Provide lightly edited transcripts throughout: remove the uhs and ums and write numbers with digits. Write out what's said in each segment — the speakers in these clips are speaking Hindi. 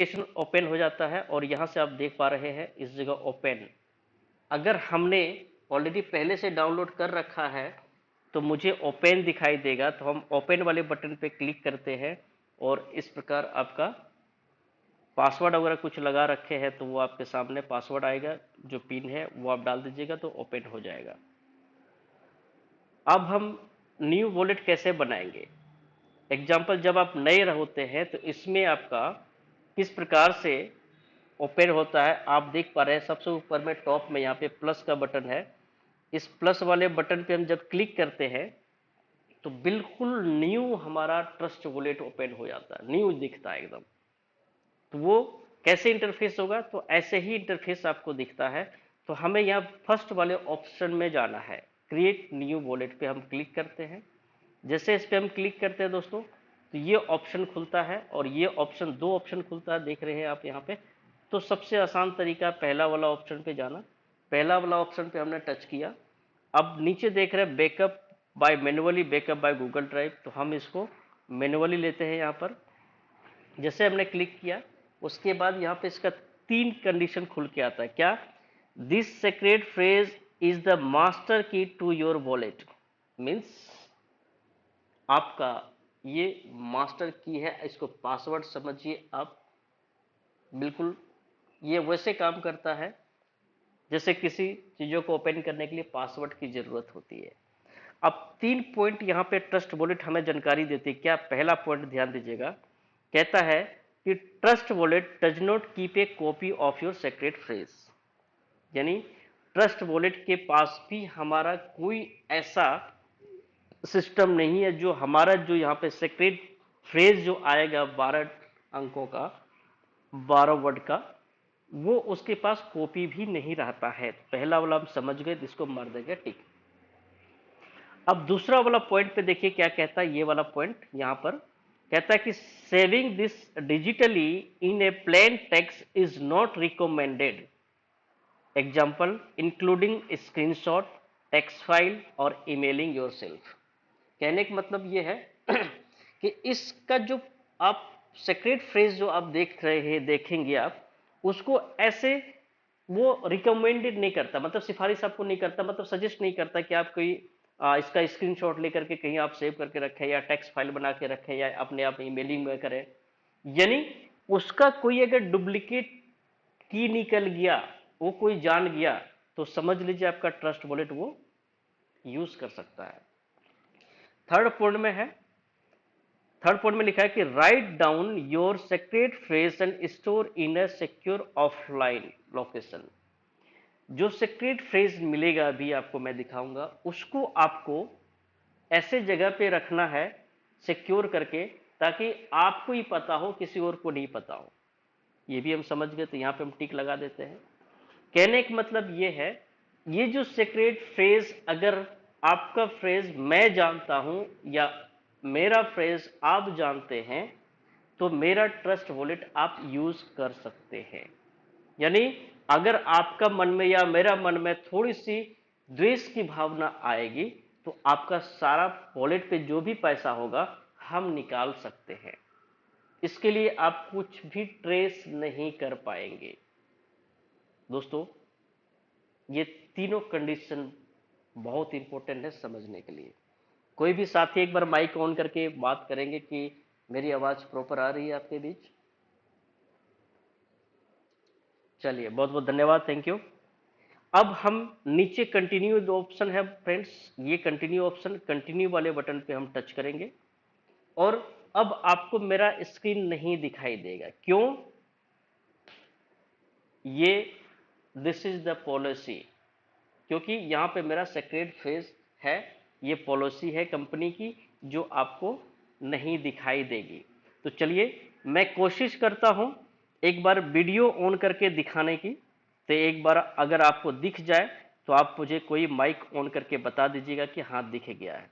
एप्लीकेशन ओपन हो जाता है और यहाँ से आप देख पा रहे हैं इस जगह ओपन। अगर हमने ऑलरेडी पहले से डाउनलोड कर रखा है तो मुझे ओपन दिखाई देगा, तो हम ओपन वाले बटन पे क्लिक करते हैं और इस प्रकार आपका पासवर्ड वगैरह कुछ लगा रखे हैं तो वो आपके सामने पासवर्ड आएगा, जो पिन है वो आप डाल दीजिएगा तो ओपन हो जाएगा। अब हम न्यू वॉलेट कैसे बनाएंगे? एग्जाम्पल, जब आप नए होते हैं तो इसमें आपका किस प्रकार से ओपन होता है आप देख पा रहे हैं। सबसे ऊपर में टॉप में यहाँ पे प्लस का बटन है। इस प्लस वाले बटन पे हम जब क्लिक करते हैं तो बिल्कुल न्यू हमारा ट्रस्ट वॉलेट ओपन हो जाता है, न्यू दिखता है एकदम। तो वो कैसे इंटरफेस होगा? तो ऐसे ही इंटरफेस आपको दिखता है। तो हमें यहाँ फर्स्ट वाले ऑप्शन में जाना है, क्रिएट न्यू वॉलेट पे हम क्लिक करते हैं। जैसे इस पे हम क्लिक करते हैं दोस्तों तो ये ऑप्शन खुलता है और ये ऑप्शन, दो ऑप्शन खुलता है, देख रहे हैं आप यहाँ पे। तो सबसे आसान तरीका पहला वाला ऑप्शन पे जाना। पहला वाला ऑप्शन पे हमने टच किया। अब नीचे देख रहे हैं backup by manually backup by Google Drive, तो हम इसको मैन्युअली लेते हैं यहाँ पर। जैसे हमने क्लिक किया उसके बाद यहाँ पे इसका तीन कंडीशन खुल के आता है। क्या? This secret phrase is the master की टू योर वॉलेट। मीन्स आपका ये मास्टर की है, इसको पासवर्ड समझिए आप। बिल्कुल ये वैसे काम करता है जैसे किसी चीजों को ओपन करने के लिए पासवर्ड की जरूरत होती है। अब तीन पॉइंट यहाँ पे ट्रस्ट वॉलेट हमें जानकारी देती है। क्या? पहला पॉइंट ध्यान दीजिएगा, कहता है कि trust wallet does not keep a copy of your secret phrase. यानी ट्रस्ट वॉलेट के पास भी हमारा कोई ऐसा सिस्टम नहीं है जो हमारा, जो यहाँ पे सीक्रेट फ्रेज जो आएगा 12 अंकों का, 12 वर्ड का, वो उसके पास कॉपी भी नहीं रहता है। पहला वाला हम समझ गए, जिसको मार देंगे टिक। अब दूसरा वाला पॉइंट पे देखिए क्या कहता है। ये वाला पॉइंट यहां पर कहता है कि saving this digitally in A plain text is not recommended. Example including screenshot, text file और ईमेलिंग योरसेल्फ। कहने का मतलब ये है कि इसका जो आप सीक्रेट फ्रेज जो आप देख रहे हैं, देखेंगे आप उसको ऐसे वो रिकमेंडेड नहीं करता, मतलब सिफारिश आपको नहीं करता, मतलब सजेस्ट नहीं करता कि आप कोई इसका स्क्रीनशॉट लेकर के कहीं आप सेव करके रखें या टेक्स्ट फाइल बना के रखें या अपने आप ईमेलिंग में करें। यानी उसका कोई अगर डुप्लीकेट की निकल गया, वो कोई जान गया, तो समझ लीजिए आपका ट्रस्ट वॉलेट वो यूज कर सकता है। थर्ड पॉइंट में है, थर्ड पॉइंट में लिखा है कि write down your secret phrase and store in a secure offline location. जो सीक्रेट फ्रेज मिलेगा अभी आपको मैं दिखाऊंगा, उसको आपको ऐसे जगह पे रखना है सिक्योर करके, ताकि आपको ही पता हो, किसी और को नहीं पता हो। ये भी हम समझ गए, तो यहां पे हम टिक लगा देते हैं। कहने का मतलब ये है, ये जो सीक्रेट फ्रेज, अगर आपका फ्रेज मैं जानता हूं या मेरा फ्रेज आप जानते हैं, तो मेरा ट्रस्ट वॉलेट आप यूज कर सकते हैं। यानी अगर आपका मन में या मेरा मन में थोड़ी सी द्वेष की भावना आएगी, तो आपका सारा वॉलेट पे जो भी पैसा होगा हम निकाल सकते हैं। इसके लिए आप कुछ भी ट्रेस नहीं कर पाएंगे। दोस्तों, ये तीनों कंडीशन बहुत इंपॉर्टेंट है समझने के लिए। कोई भी साथी एक बार माइक ऑन करके बात करेंगे कि मेरी आवाज प्रॉपर आ रही है आपके बीच? चलिए, बहुत बहुत धन्यवाद, थैंक यू। अब हम नीचे कंटिन्यू जो ऑप्शन है फ्रेंड्स, ये कंटिन्यू ऑप्शन, कंटिन्यू वाले बटन पे हम टच करेंगे और अब आपको मेरा स्क्रीन नहीं दिखाई देगा। क्यों? ये दिस इज द पॉलिसी, क्योंकि यहाँ पे मेरा सीक्रेट फेज है। ये पॉलिसी है कंपनी की जो आपको नहीं दिखाई देगी। तो चलिए मैं कोशिश करता हूं एक बार वीडियो ऑन करके दिखाने की। तो एक बार अगर आपको दिख जाए तो आप मुझे कोई माइक ऑन करके बता दीजिएगा कि हाँ दिख गया है।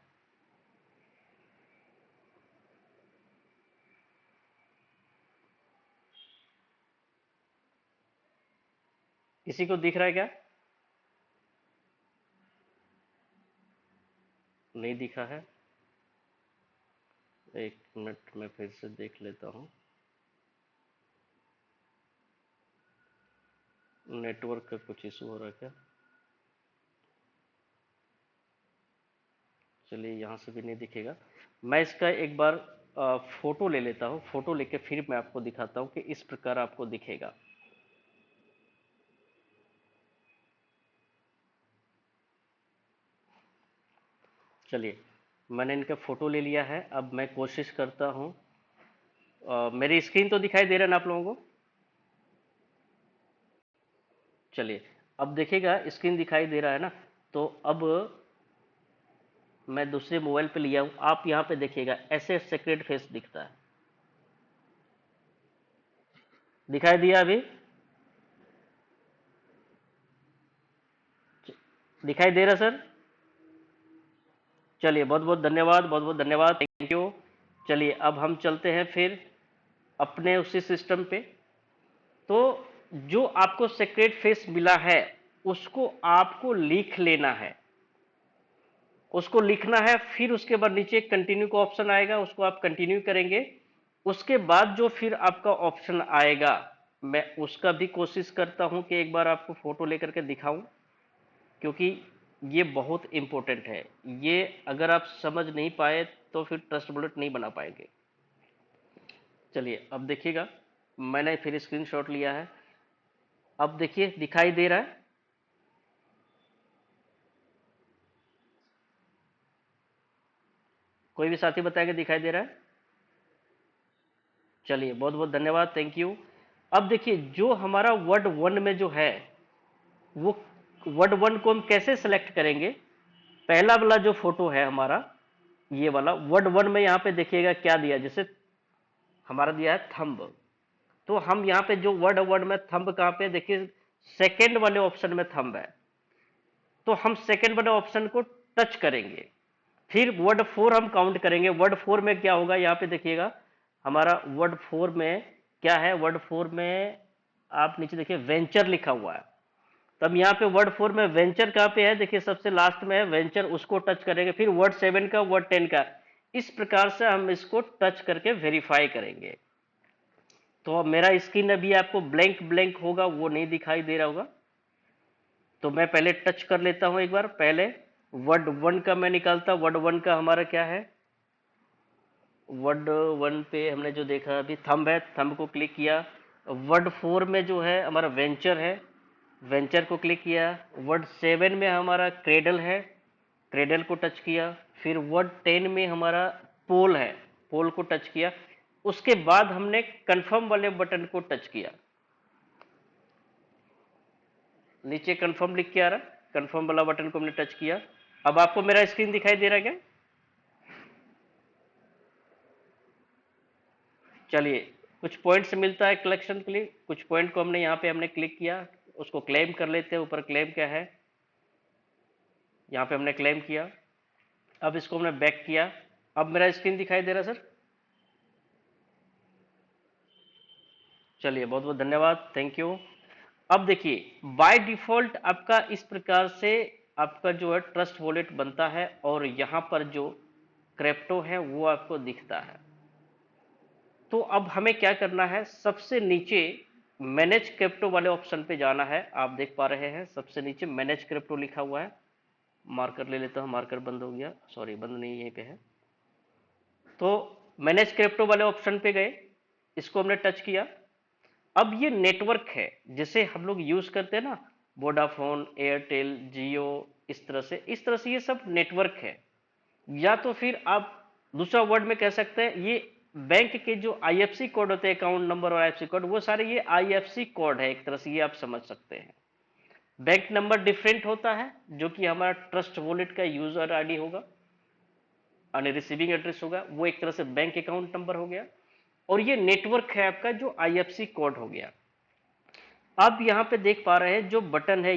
किसी को दिख रहा है क्या? नहीं दिखा है? एक मिनट में फिर से देख लेता हूं। नेटवर्क का कुछ इशू हो रहा है क्या? चलिए यहाँ से भी नहीं दिखेगा। मैं इसका एक बार फोटो ले लेता हूँ, फोटो लेके फिर मैं आपको दिखाता हूँ कि इस प्रकार आपको दिखेगा। चलिए मैंने इनका फोटो ले लिया है। अब मैं कोशिश करता हूँ, मेरी स्क्रीन तो दिखाई दे रहा है ना आप लोगों को? चलिए अब देखिएगा स्क्रीन दिखाई दे रहा है ना। तो अब मैं दूसरे मोबाइल पे लिया हूँ, आप यहाँ पे देखिएगा ऐसे सेक्रेट फेस दिखता है। दिखाई दिया अभी? दिखाई दे रहा सर? चलिए बहुत बहुत धन्यवाद, बहुत बहुत धन्यवाद, थैंक यू। चलिए अब हम चलते हैं फिर अपने उसी सिस्टम पे। तो जो आपको सेक्रेट फेस मिला है उसको आपको लिख लेना है, उसको लिखना है। फिर उसके बाद नीचे कंटिन्यू का ऑप्शन आएगा, उसको आप कंटिन्यू करेंगे। उसके बाद जो फिर आपका ऑप्शन आएगा, मैं उसका भी कोशिश करता हूं कि एक बार आपको फोटो लेकर के दिखाऊं, क्योंकि ये बहुत इंपॉर्टेंट है। ये अगर आप समझ नहीं पाए तो फिर ट्रस्ट बुलेट नहीं बना पाएंगे। चलिए अब देखिएगा, मैंने फिर स्क्रीनशॉट लिया है। अब देखिए दिखाई दे रहा है? कोई भी साथी बताएगा दिखाई दे रहा है? चलिए बहुत बहुत धन्यवाद, थैंक यू। अब देखिए जो हमारा वर्ड वन में जो है, वो वर्ड वन को हम कैसे सेलेक्ट करेंगे? पहला वाला जो फोटो है हमारा, ये वाला वर्ड वन में यहाँ पे देखिएगा क्या दिया, जैसे हमारा दिया है थंब। तो हम यहाँ पे जो वर्ड वर्ड में थंब कहाँ पे देखिए, सेकेंड वाले ऑप्शन में थंब है। तो हम सेकेंड वाले ऑप्शन को टच करेंगे। फिर वर्ड फोर हम काउंट करेंगे। वर्ड फोर में क्या होगा, यहाँ पे देखिएगा हमारा वर्ड फोर में क्या है। वर्ड फोर में आप नीचे देखिए वेंचर लिखा हुआ है। तब यहाँ पे वर्ड फोर में वेंचर कहाँ पे है, देखिए सबसे लास्ट में है वेंचर, उसको टच करेंगे। फिर वर्ड सेवन का, वर्ड टेन का, इस प्रकार से हम इसको टच करके वेरीफाई करेंगे। तो अब मेरा स्क्रीन अभी आपको ब्लैंक ब्लैंक होगा, वो नहीं दिखाई दे रहा होगा। तो मैं पहले टच कर लेता हूं एक बार। पहले वर्ड वन का मैं निकालता। वर्ड वन का हमारा क्या है, वर्ड वन पे हमने जो देखा अभी थंब है, थंब को क्लिक किया। वर्ड फोर में जो है हमारा वेंचर है, वेंचर को क्लिक किया। वर्ड सेवन में हमारा क्रेडल है, क्रेडल को टच किया। फिर वर्ड टेन में हमारा पोल है, पोल को टच किया। उसके बाद हमने कंफर्म वाले बटन को टच किया। नीचे कंफर्म लिख के आ रहा, कंफर्म वाला बटन को हमने टच किया। अब आपको मेरा स्क्रीन दिखाई दे रहा है क्या? चलिए कुछ पॉइंट्स मिलता है कलेक्शन के लिए, कुछ पॉइंट को हमने यहाँ पे हमने क्लिक किया, उसको क्लेम कर लेते हैं। ऊपर क्लेम क्या है, यहाँ पे हमने क्लेम किया। अब इसको हमने बैक किया। अब मेरा स्क्रीन दिखाई दे रहा है सर? चलिए बहुत बहुत धन्यवाद, थैंक यू। अब देखिए बाय डिफॉल्ट आपका इस प्रकार से आपका जो है ट्रस्ट वॉलेट बनता है, और यहाँ पर जो क्रिप्टो है वो आपको दिखता है। तो अब हमें क्या करना है, सबसे नीचे मैनेज क्रिप्टो वाले ऑप्शन पे जाना है। आप देख पा रहे हैं सबसे नीचे मैनेज क्रिप्टो लिखा हुआ है। मार्कर ले लेता हूं, मार्कर बंद हो गया, सॉरी बंद नहीं, यहीं पे है। तो मैनेज क्रिप्टो वाले ऑप्शन पे गए, इसको हमने टच किया। अब ये नेटवर्क है जिसे हम लोग यूज करते हैं ना, वोडाफोन, एयरटेल, जियो, इस तरह से ये सब नेटवर्क है। या तो फिर आप दूसरा वर्ड में कह सकते हैं, ये बैंक के जो आईएफसी कोड होते हैं, अकाउंट नंबर और आईएफसी कोड, वो सारे ये आईएफसी कोड है एक तरह से, ये आप समझ सकते हैं। बैंक नंबर डिफरेंट होता है, जो कि हमारा ट्रस्ट वॉलेट का यूजर आईडी होगा और रिसीविंग एड्रेस होगा, वो एक तरह से बैंक अकाउंट नंबर हो गया। और ये नेटवर्क है आपका जो आईएफसी कोड हो गया। आप यहां पे देख पा रहे हैं जो बटन है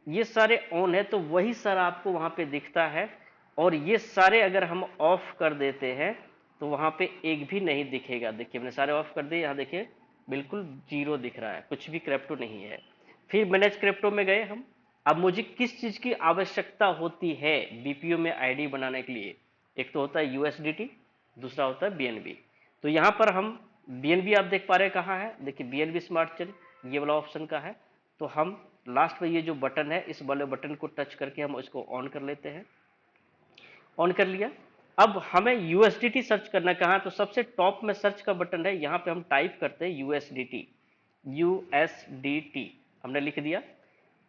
ये सारे ऑन है, तो वही सारा आपको वहां पे दिखता है। और ये सारे अगर हम ऑफ कर देते हैं तो वहां पे एक भी नहीं दिखेगा। देखिए मैंने सारे ऑफ कर दिए, यहाँ देखिए बिल्कुल जीरो दिख रहा है, कुछ भी क्रिप्टो नहीं है। फिर मैनेज क्रिप्टो में गए हम। अब मुझे किस चीज की आवश्यकता होती है बीपीओ में आईडी बनाने के लिए? एक तो होता है यूएसडीटी, दूसरा होता है बीएनबी। तो यहाँ पर हम बीएनबी आप देख पा रहे हैं कहाँ है, देखिए बीएनबी स्मार्ट चेन ये वाला ऑप्शन का है। तो हम लास्ट में ये जो बटन है इस वाले बटन को टच करके हम इसको ऑन कर लेते हैं। ऑन कर लिया। अब हमें यूएसडीटी सर्च करना कहाँ, तो सबसे टॉप में सर्च का बटन है, यहाँ पे हम टाइप करते हैं यूएसडीटी। यूएसडीटी हमने लिख दिया।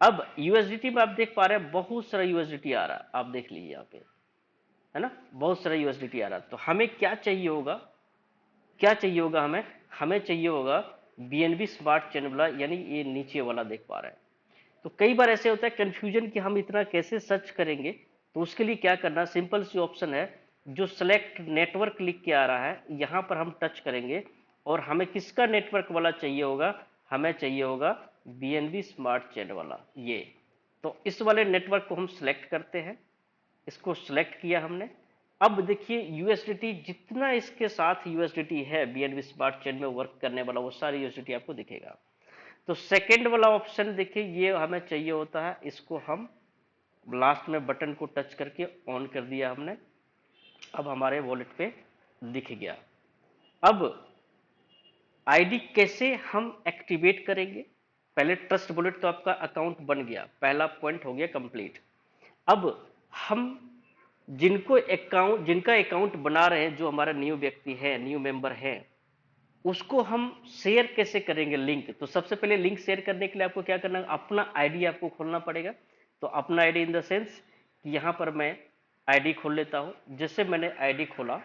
अब यूएसडीटी में आप देख पा रहे हैं बहुत सारा यूएसडीटी आ रहा है, आप देख लीजिए यहाँ पे, है ना, बहुत सारा यूएसडीटी आ रहा है। तो हमें क्या चाहिए होगा, क्या चाहिए होगा हमें, हमें चाहिए होगा बीएनबी स्मार्ट चेन वाला, यानी ये नीचे वाला देख पा रहे हैं। तो कई बार ऐसे होता है कंफ्यूजन कि हम इतना कैसे सर्च करेंगे। तो उसके लिए क्या करना, सिंपल सी ऑप्शन है, जो सेलेक्ट नेटवर्क लिख के आ रहा है यहाँ पर हम टच करेंगे और हमें किसका नेटवर्क वाला चाहिए होगा, हमें चाहिए होगा बीएनबी स्मार्ट चेन वाला ये। तो इस वाले नेटवर्क को हम सिलेक्ट करते हैं, इसको सिलेक्ट किया हमने। अब देखिए यूएसडीटी जितना इसके साथ यूएसडीटी है बीएनबी स्मार्ट चेन में वर्क करने वाला, वो सारी यूएसडीटी आपको दिखेगा। तो सेकंड वाला ऑप्शन देखिए ये हमें चाहिए होता है, इसको हम लास्ट में बटन को टच करके ऑन कर दिया हमने। अब हमारे वॉलेट पे दिख गया। अब आईडी कैसे हम एक्टिवेट करेंगे, पहले ट्रस्ट वॉलेट तो आपका अकाउंट बन गया, पहला पॉइंट हो गया कंप्लीट। अब हम जिनका अकाउंट बना रहे हैं, जो हमारा न्यू व्यक्ति है, न्यू मेंबर है, उसको हम शेयर कैसे करेंगे लिंक। तो सबसे पहले लिंक शेयर करने के लिए आपको क्या करना है, अपना आईडी आपको खोलना पड़ेगा। तो अपना आईडी इन द सेंस कि यहां पर मैं आईडी खोल लेता हूं। जैसे मैंने आईडी खोला,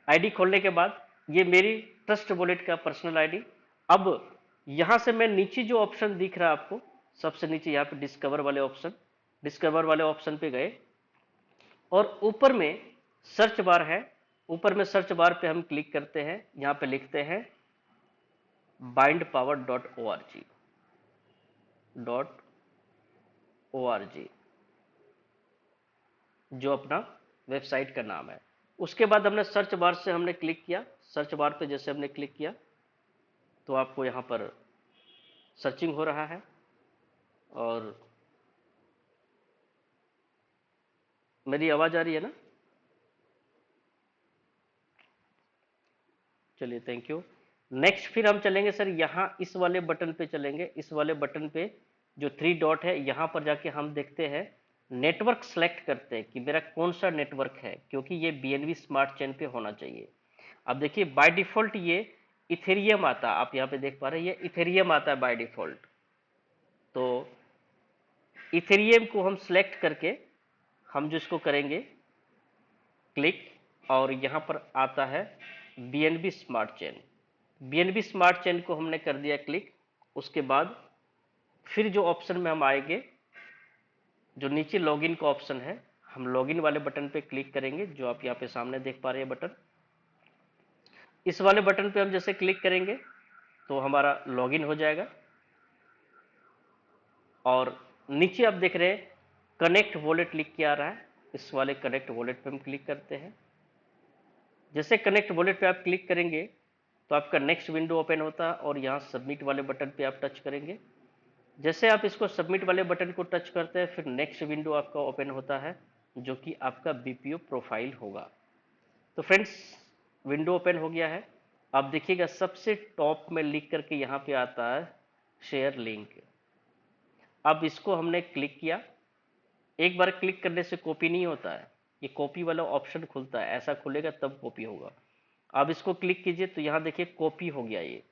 आईडी खोलने के बाद ये मेरी ट्रस्ट वॉलेट का पर्सनल आईडी। अब यहां से मैं नीचे जो ऑप्शन दिख रहा है आपको, सबसे नीचे यहाँ पे डिस्कवर वाले ऑप्शन, डिस्कवर वाले ऑप्शन पे गए और ऊपर में सर्च बार है, ऊपर में सर्च बार पे हम क्लिक करते हैं, यहां पे लिखते हैं bindpower.org जो अपना वेबसाइट का नाम है। उसके बाद हमने सर्च बार से हमने क्लिक किया, सर्च बार पे जैसे हमने क्लिक किया तो आपको यहां पर सर्चिंग हो रहा है। और मेरी आवाज आ रही है ना, चलिए थैंक यू। नेक्स्ट फिर हम चलेंगे सर यहाँ इस वाले बटन पे चलेंगे, इस वाले बटन पे जो 3 डॉट है यहाँ पर जाके हम देखते हैं, नेटवर्क सेलेक्ट करते हैं कि मेरा कौन सा नेटवर्क है, क्योंकि ये बीएनबी स्मार्ट चेन पे होना चाहिए। अब देखिए बाय डिफॉल्ट ये इथेरियम आता है, आप यहाँ पे देख पा रहे हैं ये इथेरियम आता है बाय डिफॉल्ट। तो इथेरियम को हम सिलेक्ट करके हम जो इसको करेंगे क्लिक, और यहाँ पर आता है BNB smart chain. BNB smart chain को हमने कर दिया क्लिक। उसके बाद फिर जो ऑप्शन में हम आएंगे, जो नीचे लॉगिन का ऑप्शन है, हम लॉगिन वाले बटन पे क्लिक करेंगे, जो आप यहाँ पे सामने देख पा रहे हैं बटन। इस वाले बटन पे हम जैसे क्लिक करेंगे तो हमारा लॉगिन हो जाएगा। और नीचे आप देख रहे हैं कनेक्ट वॉलेट लिख के आ रहा है, इस वाले कनेक्ट वॉलेट पे हम क्लिक करते हैं। जैसे कनेक्ट वॉलेट पे आप क्लिक करेंगे तो आपका नेक्स्ट विंडो ओपन होता है और यहाँ सबमिट वाले बटन पे आप टच करेंगे। जैसे आप इसको सबमिट वाले बटन को टच करते हैं फिर नेक्स्ट विंडो आपका ओपन होता है, जो कि आपका बीपीओ प्रोफाइल होगा। तो फ्रेंड्स विंडो ओपन हो गया है। आप देखिएगा सबसे टॉप में लिख करके यहाँ पे आता है शेयर लिंक। अब इसको हमने क्लिक किया, एक बार क्लिक करने से कॉपी नहीं होता है, ये कॉपी वाला ऑप्शन खुलता है, ऐसा खुलेगा तब कॉपी होगा। अब इसको क्लिक कीजिए तो यहाँ देखिए कॉपी हो गया। ये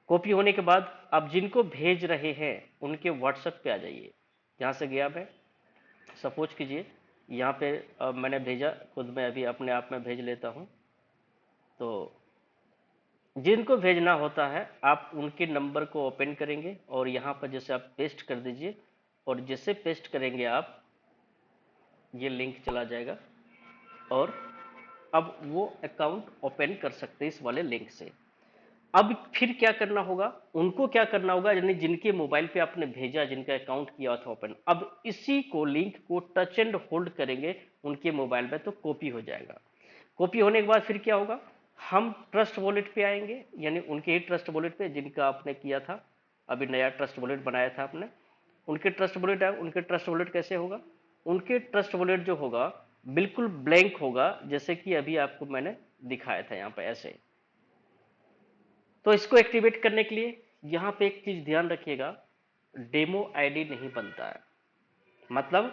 कॉपी होने के बाद आप जिनको भेज रहे हैं उनके व्हाट्सएप पे आ जाइए। यहाँ से गया मैं, सपोज कीजिए यहाँ पे मैंने भेजा, खुद मैं अभी अपने आप में भेज लेता हूँ। तो जिनको भेजना होता है आप उनके नंबर को ओपन करेंगे और यहाँ पर जैसे आप पेस्ट कर दीजिए, और जैसे पेस्ट करेंगे आप ये लिंक चला जाएगा और अब वो अकाउंट ओपन कर सकते हैं इस वाले लिंक से। अब फिर क्या करना होगा, उनको क्या करना होगा, यानी जिनके मोबाइल पे आपने भेजा, जिनका अकाउंट किया था ओपन, अब इसी को लिंक को टच एंड होल्ड करेंगे उनके मोबाइल पे तो कॉपी हो जाएगा। कॉपी होने के बाद फिर क्या होगा, हम ट्रस्ट वॉलेट पे आएंगे, यानी उनके ही ट्रस्ट वॉलेट पे जिनका आपने किया था, अभी नया ट्रस्ट वॉलेट बनाया था आपने, उनके ट्रस्ट वॉलेट है। उनके ट्रस्ट वॉलेट कैसे होगा, उनके ट्रस्ट वॉलेट जो होगा बिल्कुल ब्लैंक होगा, जैसे कि अभी आपको मैंने दिखाया था यहाँ पे ऐसे। तो इसको एक्टिवेट करने के लिए यहाँ पे एक चीज ध्यान रखिएगा, डेमो आईडी नहीं बनता है। मतलब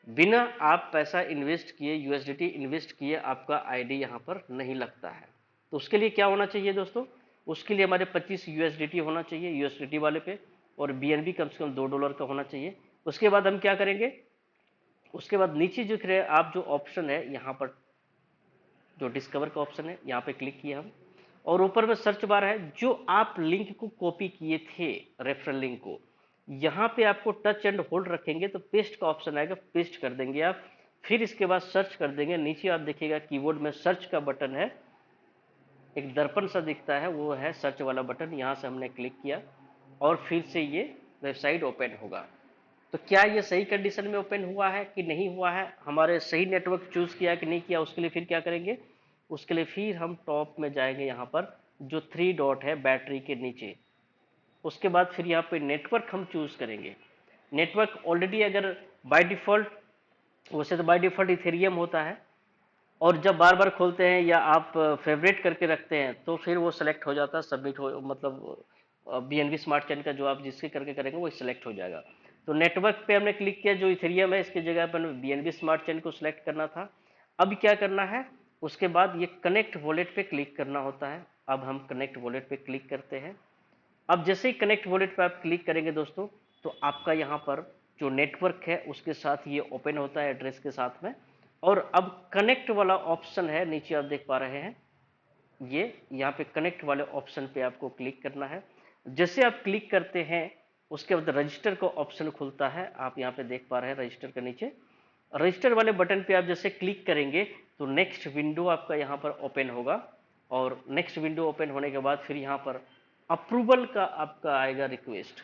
बिना आप पैसा इन्वेस्ट किए, यूएसडीटी इन्वेस्ट किए, आपका आईडी यहाँ पर नहीं लगता है। तो उसके लिए क्या होना चाहिए दोस्तों, उसके लिए हमारे 25 यूएसडीटी होना चाहिए यूएसडीटी वाले पे, और बीएनबी कम से कम $2 का होना चाहिए। उसके बाद हम क्या करेंगे, उसके बाद नीचे जो रहे आप जो ऑप्शन है यहाँ पर, जो डिस्कवर का ऑप्शन है, यहाँ पे क्लिक किया हम, और ऊपर में सर्च बार है, जो आप लिंक को कॉपी किए थे, रेफरल लिंक को, यहाँ पे आपको टच एंड होल्ड रखेंगे तो पेस्ट का ऑप्शन आएगा, पेस्ट कर देंगे आप। फिर इसके बाद सर्च कर देंगे, नीचे आप देखिएगा कीबोर्ड में सर्च का बटन है, एक दर्पण सा दिखता है, वो है सर्च वाला बटन, यहाँ से हमने क्लिक किया और फिर से ये वेबसाइट ओपन होगा। तो क्या ये सही कंडीशन में ओपन हुआ है कि नहीं हुआ है, हमारे सही नेटवर्क चूज किया कि नहीं किया, उसके लिए फिर क्या करेंगे, उसके लिए फिर हम टॉप में जाएंगे, यहाँ पर जो 3 डॉट है बैटरी के नीचे, उसके बाद फिर यहाँ पे नेटवर्क हम चूज करेंगे। नेटवर्क ऑलरेडी अगर बाय डिफॉल्ट, वैसे तो बाय डिफॉल्ट इथेरियम होता है, और जब बार बार खोलते हैं या आप फेवरेट करके रखते हैं तो फिर वो सिलेक्ट हो जाता है, सबमिट हो, मतलब बीएनबी स्मार्ट चेन का जो आप जिसके करके करेंगे वो सिलेक्ट हो जाएगा। तो नेटवर्क पे हमने क्लिक किया, जो इथेरियम है इसकी जगह पर बीएनबी स्मार्ट चेन को सिलेक्ट करना था। अब क्या करना है, उसके बाद ये कनेक्ट वॉलेट पे क्लिक करना होता है। अब हम कनेक्ट वॉलेट पे क्लिक करते हैं। अब जैसे ही कनेक्ट वॉलेट पे आप क्लिक करेंगे दोस्तों, तो आपका यहाँ पर जो नेटवर्क है उसके साथ ये ओपन होता है एड्रेस के साथ में। और अब कनेक्ट वाला ऑप्शन है, नीचे आप देख पा रहे हैं, ये यहाँ पे कनेक्ट वाले ऑप्शन पे आपको क्लिक करना है। जैसे आप क्लिक करते हैं उसके बाद रजिस्टर का ऑप्शन खुलता है, आप यहाँ पे देख पा रहे हैं रजिस्टर के नीचे। रजिस्टर वाले बटन पे आप जैसे क्लिक करेंगे तो नेक्स्ट विंडो आपका यहाँ पर ओपन होगा, और नेक्स्ट विंडो ओपन होने के बाद फिर यहाँ पर अप्रूवल का आपका आएगा रिक्वेस्ट।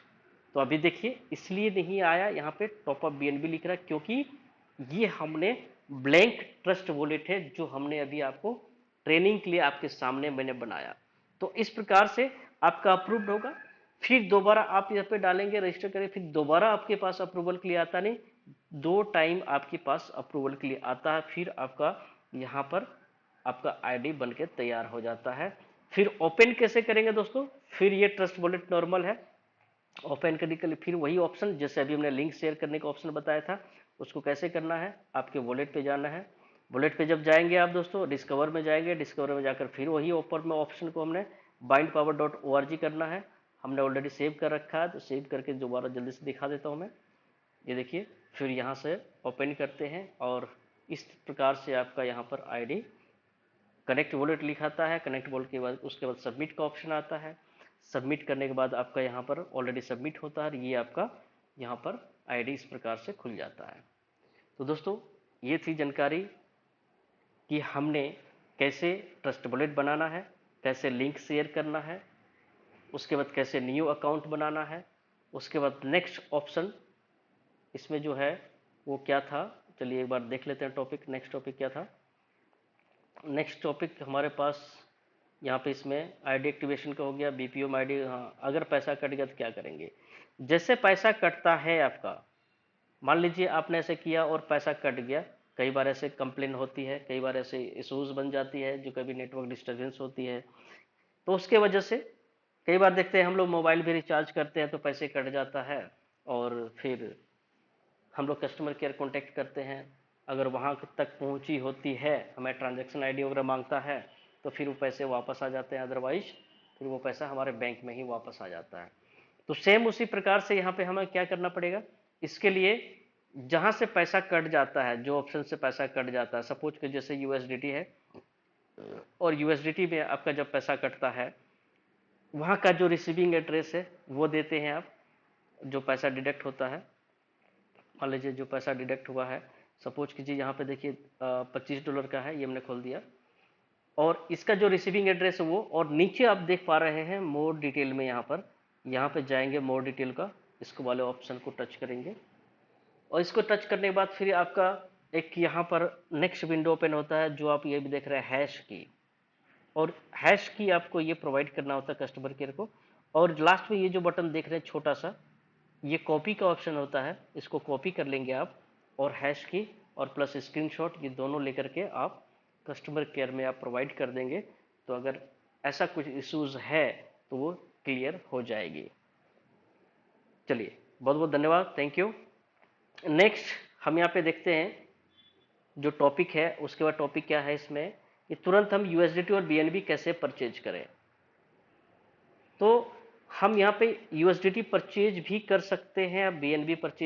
तो अभी देखिए इसलिए नहीं आया, यहाँ पे टॉपअप बीएनबी लिख रहा है क्योंकि ये हमने ब्लैंक ट्रस्ट वॉलेट है जो हमने अभी आपको ट्रेनिंग के लिए आपके सामने मैंने बनाया। तो इस प्रकार से आपका अप्रूव्ड होगा। फिर दोबारा आप यहाँ पे डालेंगे, रजिस्टर करें, फिर दोबारा आपके पास अप्रूवल के लिए आता नहीं, 2 टाइम आपके पास अप्रूवल के लिए आता है, फिर आपका यहाँ पर आपका आईडी बन के तैयार हो जाता है। फिर ओपन कैसे करेंगे दोस्तों, फिर ये ट्रस्ट वॉलेट नॉर्मल है, ओपन करने के लिए फिर वही ऑप्शन जैसे अभी हमने लिंक शेयर करने का ऑप्शन बताया था, उसको कैसे करना है, आपके वॉलेट पे जाना है। वॉलेट पे जब जाएंगे आप दोस्तों, डिस्कवर में जाएंगे, डिस्कवर में जाकर फिर वही ऊपर में ऑप्शन को हमने bindpower.org करना है। हमने ऑलरेडी सेव कर रखा है, तो सेव करके दोबारा जल्दी से दिखा देता हूँ मैं। ये देखिए, फिर यहाँ से ओपन करते हैं और इस प्रकार से आपका यहाँ पर आईडी कनेक्ट वॉलेट लिखाता है। कनेक्ट वॉलेट के बाद उसके बाद सबमिट का ऑप्शन आता है। सबमिट करने के बाद आपका यहाँ पर ऑलरेडी सबमिट होता है, ये आपका यहाँ पर आईडी इस प्रकार से खुल जाता है। तो दोस्तों ये थी जानकारी कि हमने कैसे ट्रस्ट वॉलेट बनाना है, कैसे लिंक शेयर करना है, उसके बाद कैसे न्यू अकाउंट बनाना है, उसके बाद नेक्स्ट ऑप्शन इसमें जो है वो क्या था, चलिए एक बार देख लेते हैं टॉपिक, नेक्स्ट टॉपिक क्या था। नेक्स्ट टॉपिक हमारे पास यहाँ पे इसमें आईडी एक्टिवेशन का हो गया, बीपीओ आईडी। हाँ, अगर पैसा कट गया तो क्या करेंगे। जैसे पैसा कटता है आपका, मान लीजिए आपने ऐसे किया और पैसा कट गया, कई बार ऐसे कंप्लेन होती है, कई बार ऐसे इशूज बन जाती है, जो कभी नेटवर्क डिस्टर्बेंस होती है, तो उसके वजह से कई बार देखते हैं हम लोग मोबाइल भी रिचार्ज करते हैं तो पैसे कट जाता है, और फिर हम लोग कस्टमर केयर कॉन्टेक्ट करते हैं, अगर वहाँ तक पहुँची होती है, हमें ट्रांजैक्शन आईडी वगैरह मांगता है, तो फिर वो पैसे वापस आ जाते हैं, अदरवाइज फिर वो पैसा हमारे बैंक में ही वापस आ जाता है। तो सेम उसी प्रकार से यहाँ पे हमें क्या करना पड़ेगा, इसके लिए जहाँ से पैसा कट जाता है, जो ऑप्शन से पैसा कट जाता है, सपोज कि जैसे यूएसडीटी है, और यूएसडीटी में आपका जब पैसा कटता है, वहाँ का जो रिसीविंग एड्रेस है वो देते हैं आप, जो पैसा डिडक्ट होता है। मान लीजिए जो पैसा डिडक्ट हुआ है, सपोज कीजिए यहाँ पे देखिए $25 का है, ये हमने खोल दिया, और इसका जो रिसीविंग एड्रेस है वो, और नीचे आप देख पा रहे हैं मोर डिटेल में, यहाँ पे जाएंगे मोर डिटेल का, इसको वाले ऑप्शन को टच करेंगे, और इसको टच करने के बाद फिर आपका एक यहाँ पर नेक्स्ट विंडो ओपन होता है, जो आप ये भी देख रहे हैं हैश की, और हैश की आपको ये प्रोवाइड करना होता है कस्टमर केयर को। और लास्ट में ये जो बटन देख रहे हैं छोटा सा, ये कॉपी का ऑप्शन होता है, इसको कॉपी कर लेंगे आप, और हैश की और प्लस स्क्रीनशॉट, ये दोनों लेकर के आप कस्टमर केयर में आप प्रोवाइड कर देंगे। तो अगर ऐसा कुछ इश्यूज है तो वो क्लियर हो जाएगी। चलिए, बहुत बहुत धन्यवाद, थैंक यू। नेक्स्ट हम यहाँ पे देखते हैं जो टॉपिक है, उसके बाद टॉपिक क्या है इसमें कि तुरंत हम यूएसडीटी और बीएनबी कैसे परचेज करें। तो हम यहाँ पे यूएसडीटी परचेज भी कर सकते हैं, बीएनबी परचेज